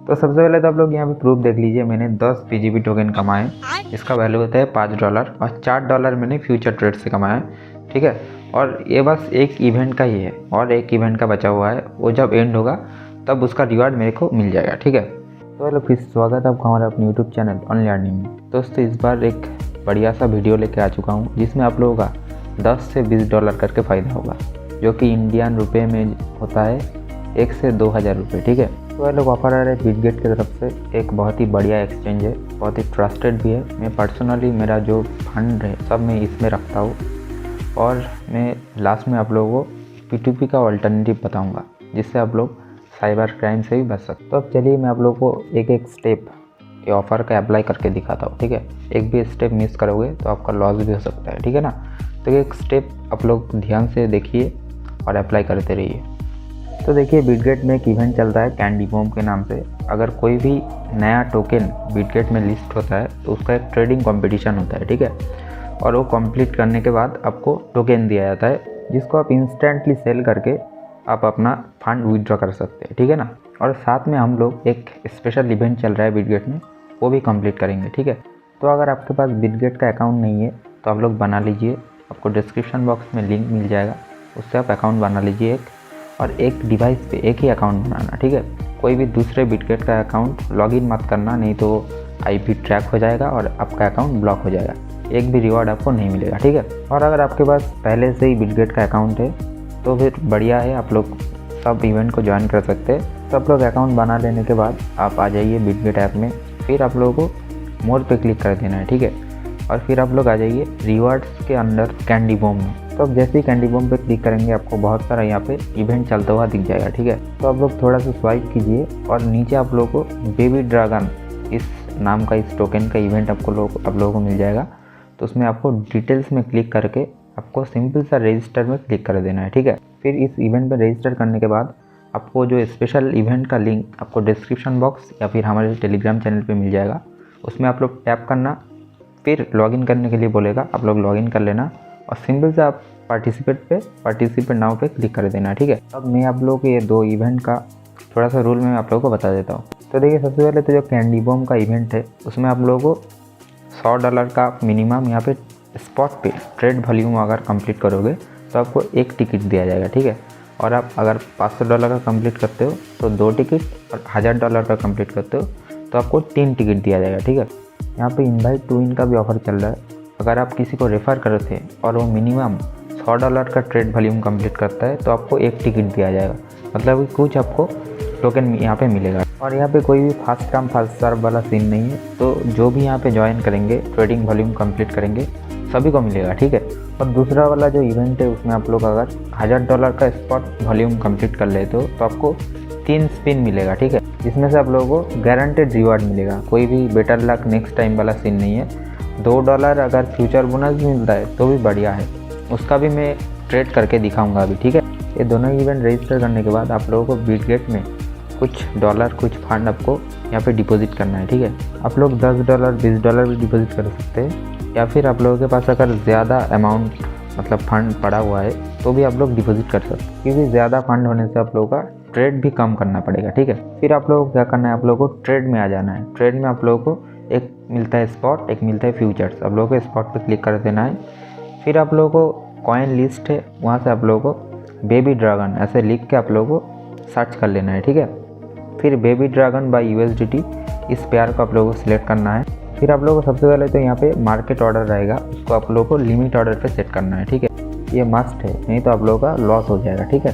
तो सबसे पहले तो आप लोग यहाँ पे प्रूफ देख लीजिए, मैंने 10 PGP टोकन कमाए, इसका वैल्यू होता है $5 और $4 मैंने फ्यूचर ट्रेड से कमाया, ठीक है। और ये बस एक इवेंट का ही है और एक इवेंट का बचा हुआ है, वो जब एंड होगा तब उसका रिवार्ड मेरे को मिल जाएगा, ठीक है। तो हेलो फिर स्वागत है आपका हमारे अपने यूट्यूब चैनल ओनली अर्निंग में। दोस्तों इस बार एक बढ़िया सा वीडियो लेके आ चुका हूँ जिसमें आप लोगों का $10 से $20 करके फ़ायदा होगा, जो कि इंडियन रुपये में होता है 1 से 2,000 रुपये, ठीक है। तो लोग ऑफर आ रहे हैं बिटगेट की तरफ से, एक बहुत ही बढ़िया एक्सचेंज है, बहुत ही ट्रस्टेड भी है। मैं पर्सनली मेरा जो फंड है सब मैं इसमें रखता हूँ और मैं लास्ट में आप लोगों को P2P का अल्टरनेटिव बताऊँगा जिससे आप लोग साइबर क्राइम से भी बच सकते। तो अब चलिए मैं आप लोगों को एक एक स्टेप ये ऑफ़र का अप्लाई करके दिखाता हूँ, ठीक है। एक भी स्टेप मिस करोगे तो आपका लॉस भी हो सकता है, ठीक है ना। तो एक स्टेप आप लोग ध्यान से देखिए और अप्लाई करते रहिए। तो देखिए बिटगेट में एक इवेंट चल रहा है कैंडी बॉम्ब के नाम से। अगर कोई भी नया टोकन बिटगेट में लिस्ट होता है तो उसका एक ट्रेडिंग कंपटीशन होता है, ठीक है। और वो कंप्लीट करने के बाद आपको टोकन दिया जाता है जिसको आप इंस्टेंटली सेल करके आप अपना फंड विड्रॉ कर सकते हैं, ठीक है ना। और साथ में हम लोग एक स्पेशल इवेंट चल रहा है बिटगेट में, वो भी कंप्लीट करेंगे, ठीक है। तो अगर आपके पास बिटगेट का अकाउंट नहीं है तो आप लोग बना लीजिए, आपको डिस्क्रिप्शन बॉक्स में लिंक मिल जाएगा, उससे आप अकाउंट बना लीजिए एक। और एक डिवाइस पे एक ही अकाउंट बनाना, ठीक है। कोई भी दूसरे बिटगेट का अकाउंट लॉगिन मत करना, नहीं तो IP ट्रैक हो जाएगा और आपका अकाउंट ब्लॉक हो जाएगा, एक भी रिवॉर्ड आपको नहीं मिलेगा, ठीक है। और अगर आपके पास पहले से ही बिटगेट का अकाउंट है तो फिर बढ़िया है, आप लोग सब इवेंट को ज्वाइन कर सकते हैं। तो आप लोग अकाउंट बना लेने के बाद आप आ जाइए बिटगेट ऐप में, फिर आप लोगों को मोर पे क्लिक कर देना है, ठीक है। और फिर आप लोग आ जाइए रिवार्ड्स के अंदर कैंडी बॉम्ब में। तो अब जैसे ही कैंडी बॉम्ब पे क्लिक करेंगे आपको बहुत सारा यहाँ पे इवेंट चलता हुआ दिख जाएगा, ठीक है। तो आप लोग थोड़ा सा स्वाइप कीजिए और नीचे आप लोगों को बेबी ड्रैगन इस नाम का इस टोकन का इवेंट आप लोगों को मिल जाएगा। तो उसमें आपको डिटेल्स में क्लिक करके आपको सिंपल सा रजिस्टर में क्लिक कर देना है, ठीक है। फिर इस इवेंट पर रजिस्टर करने के बाद आपको जो स्पेशल इवेंट का लिंक आपको डिस्क्रिप्शन बॉक्स या फिर हमारे टेलीग्राम चैनल पे मिल जाएगा, उसमें आप लोग टैप करना, फिर लॉगिन करने के लिए बोलेगा, आप लोग लॉगिन कर लेना और सिंपल से आप पार्टिसिपेट नाउ पे क्लिक कर देना, ठीक है। अब मैं आप लोगों को ये 2 इवेंट का थोड़ा सा रूल मैं आप लोगों को बता देता हूँ। तो देखिए सबसे पहले तो जो कैंडी बॉम्ब का इवेंट है उसमें आप लोगों को $100 का मिनिमम यहाँ पे स्पॉट पे ट्रेड वॉल्यूम अगर कंप्लीट करोगे तो आपको 1 टिकट दिया जाएगा, ठीक है। और आप अगर $500 का कंप्लीट करते हो तो 2 टिकट, और $1000 का कंप्लीट करते हो तो आपको 3 टिकट दिया जाएगा, ठीक है। यहाँ पे इनवाइट टू विन का भी ऑफर चल रहा है। अगर आप किसी को रेफ़र करते हैं और वो मिनिमम $100 का ट्रेड वॉल्यूम कंप्लीट करता है तो आपको 1 टिकट दिया जाएगा, मतलब कुछ आपको टोकन यहाँ पे मिलेगा। और यहाँ पे कोई भी फास्ट कम फास्ट सर्व वाला सीन नहीं है, तो जो भी यहाँ पे ज्वाइन करेंगे ट्रेडिंग वॉल्यूम कंप्लीट करेंगे सभी को मिलेगा, ठीक है। और दूसरा वाला जो इवेंट है उसमें आप लोग अगर $1000 का स्पॉट वॉल्यूम कंप्लीट कर लेते हो तो आपको 3 स्पिन मिलेगा, ठीक है। जिसमें से आप लोगों को गारंटेड रिवार्ड मिलेगा, कोई भी बेटर लक नेक्स्ट टाइम वाला सीन नहीं है। $2 अगर फ्यूचर बोनस भी मिलता है तो भी बढ़िया है, उसका भी मैं ट्रेड करके दिखाऊंगा अभी, ठीक है। ये दोनों इवेंट रजिस्टर करने के बाद आप लोगों को बिटगेट में कुछ डॉलर कुछ फंड आपको यहाँ पे डिपॉजिट करना है, ठीक है। आप लोग $10 $20 भी डिपॉजिट कर सकते हैं, या फिर आप लोगों के पास अगर ज़्यादा अमाउंट मतलब फंड पड़ा हुआ है तो भी आप लोग डिपॉजिट कर सकते हैं, क्योंकि ज़्यादा फंड होने से आप लोगों का ट्रेड भी कम करना पड़ेगा, ठीक है। फिर आप लोगों को क्या करना है, आप लोगों को ट्रेड में आ जाना है। ट्रेड में आप लोगों को एक मिलता है स्पॉट, एक मिलता है फ्यूचर्स, आप लोगों को स्पॉट पे क्लिक कर देना है। फिर आप लोगों को कॉइन लिस्ट है, वहाँ से आप लोगों को बेबी ड्रैगन ऐसे लिख के आप लोगों को सर्च कर लेना है, ठीक है। फिर बेबी ड्रैगन बाय USDT इस पेयर को आप लोगों को सिलेक्ट करना है। फिर आप लोगों को सबसे पहले तो यहाँ पे मार्केट ऑर्डर रहेगा, उसको आप लोगों को लिमिट ऑर्डर पे सेट करना है, ठीक है। ये मस्ट है, नहीं तो आप लोगों का लॉस हो जाएगा, ठीक है।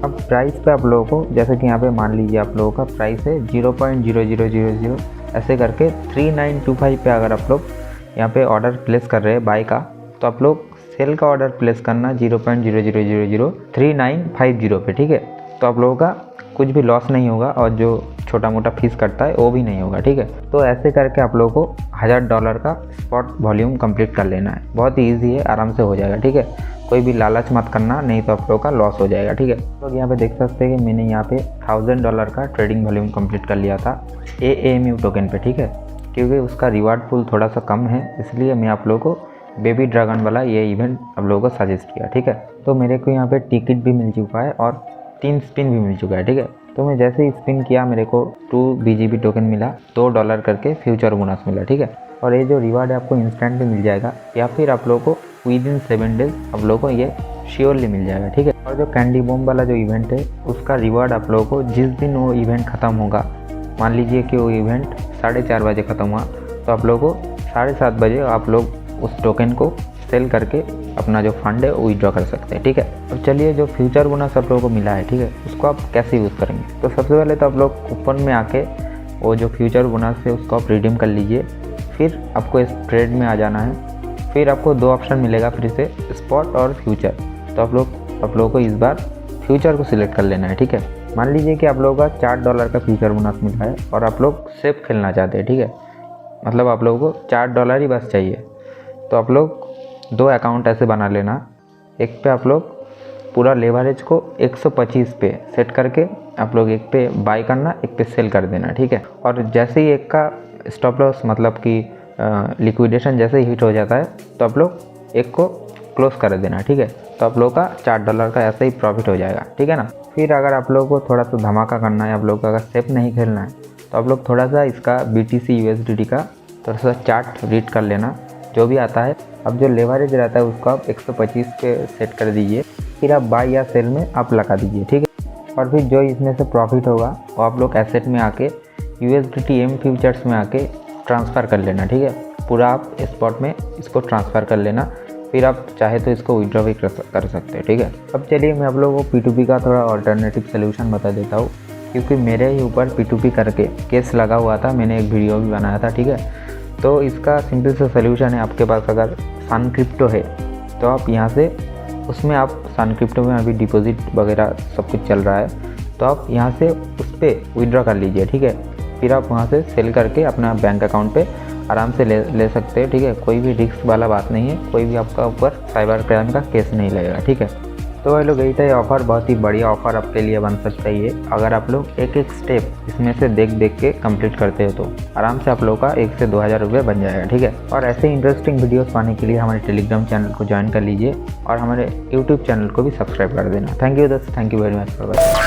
अब प्राइस पे आप लोगों को जैसे कि यहाँ पे मान लीजिए आप लोगों का प्राइस है 0.0000 ऐसे करके 3925 पे अगर आप लोग यहाँ पे ऑर्डर प्लेस कर रहे हैं बाय का, तो आप लोग सेल का ऑर्डर प्लेस करना 0.00003950 पे, ठीक है। तो आप लोगों का कुछ भी लॉस नहीं होगा और जो छोटा मोटा फीस कटता है वो भी नहीं होगा, ठीक है। तो ऐसे करके आप लोगों को $1000 का स्पॉट वॉल्यूम कंप्लीट कर लेना है, बहुत ही ईजी है, आराम से हो जाएगा, ठीक है। कोई भी लालच मत करना, नहीं तो आप लोगों का लॉस हो जाएगा, ठीक है। तो यहाँ पे देख सकते हैं कि मैंने यहाँ पे $1000 का ट्रेडिंग वॉल्यूम कंप्लीट कर लिया था AAMU टोकन पे, ठीक है। क्योंकि उसका रिवार्ड पूल थोड़ा सा कम है, इसलिए मैं आप लोगों को बेबी ड्रैगन वाला ये इवेंट आप लोगों को सजेस्ट किया, ठीक है। तो मेरे को यहाँ पे टिकट भी मिल चुका है और 3 स्पिन भी मिल चुका है, ठीक है। तो मैं जैसे ही स्पिन किया मेरे को 2 BGB टोकन मिला, $2 करके फ्यूचर बोनस मिला, ठीक है। और ये जो रिवार्ड है आपको इंस्टेंटली मिल जाएगा या फिर आप लोगों को विदिन 7 डेज आप लोगों को ये श्योरली मिल जाएगा, ठीक है। और जो कैंडी बॉम्ब वाला जो इवेंट है उसका रिवार्ड आप लोगों को जिस दिन वो इवेंट ख़त्म होगा, मान लीजिए कि वो इवेंट 4:30 बजे ख़त्म हुआ, तो आप लोगों को 7:30 बजे आप लोग उस टोकन को सेल करके अपना जो फंड है वो विड्रॉ कर सकते हैं, ठीक है। अब चलिए जो फ्यूचर बोनस आप लोगों को मिला है, ठीक है, उसको आप कैसे यूज़ करेंगे। तो सबसे पहले तो आप लोग कूपन में आके वो जो फ्यूचर बोनस है उसको आप रिडीम कर लीजिए। फिर आपको इस ट्रेड में आ जाना है। फिर आपको 2 ऑप्शन मिलेगा फिर से, स्पॉट और फ्यूचर। तो आप लोगों को इस बार फ्यूचर को सिलेक्ट कर लेना है, ठीक है। मान लीजिए कि आप लोगों का $4 का फ्यूचर बोनस मिला है और आप लोग सेफ खेलना चाहते हैं, ठीक है। मतलब आप लोगों को $4 ही बस चाहिए। तो आप लोग 2 अकाउंट ऐसे बना लेना। एक पे आप लोग पूरा लेवरेज को 125 पे सेट करके आप लोग एक पे बाय करना, एक पे सेल कर देना, ठीक है। और जैसे ही एक का स्टॉप लॉस मतलब कि लिक्विडेशन जैसे ही हिट हो जाता है तो आप लोग एक को क्लोज कर देना, ठीक है। तो आप लोग का $4 का ऐसे ही प्रॉफिट हो जाएगा, ठीक है ना। फिर अगर आप लोगों को थोड़ा सा धमाका करना है, आप लोग को अगर सेफ नहीं खेलना है, तो आप लोग थोड़ा सा इसका BTC USDT का थोड़ा सा चार्ट रीड कर लेना जो भी आता है। अब जो लेवरेज रहता है उसको आप 125 पे सेट कर दीजिए। फिर आप बाय या सेल में आप लगा दीजिए, ठीक है। और फिर जो इसमें से प्रॉफिट होगा वो आप लोग एसेट में आके USDT M फ्यूचर्स में आके ट्रांसफ़र कर लेना, ठीक है। पूरा आप स्पॉट में इसको ट्रांसफ़र कर लेना। फिर आप चाहे तो इसको विड्रॉ भी कर सकते हैं, ठीक है। अब चलिए मैं आप लोगों को P2P का थोड़ा ऑल्टरनेटिव सोल्यूशन बता देता हूँ, क्योंकि मेरे ही ऊपर P2P करके केस लगा हुआ था, मैंने एक वीडियो भी बनाया था, ठीक है। तो इसका सिंपल सा सोल्यूशन है, आपके पास अगर सन क्रिप्टो है तो आप यहाँ से उसमें आप सन क्रिप्टो में अभी डिपॉजिट वगैरह सब कुछ चल रहा है, तो आप यहाँ से उस पर विड्रॉ कर लीजिए, ठीक है। फिर आप वहाँ से सेल करके अपना बैंक अकाउंट पे आराम से ले सकते हैं, ठीक है। कोई भी रिस्क वाला बात नहीं है, कोई भी आपका ऊपर साइबर क्राइम का केस नहीं लगेगा, ठीक है। तो भाई लोग यही था ये ऑफ़र, बहुत ही बढ़िया ऑफ़र आपके लिए बन सकता है ये। अगर आप लोग एक एक स्टेप इसमें से देख के कंप्लीट करते हो तो आराम से आप लोगों का 1 से 2 हज़ार रुपये बन जाएगा, ठीक है। और ऐसे इंटरेस्टिंग वीडियोस पाने के लिए हमारे टेलीग्राम चैनल को ज्वाइन कर लीजिए और हमारे यूट्यूब चैनल को भी सब्सक्राइब कर देना। थैंक यू दोस्त, thank you very much for watching.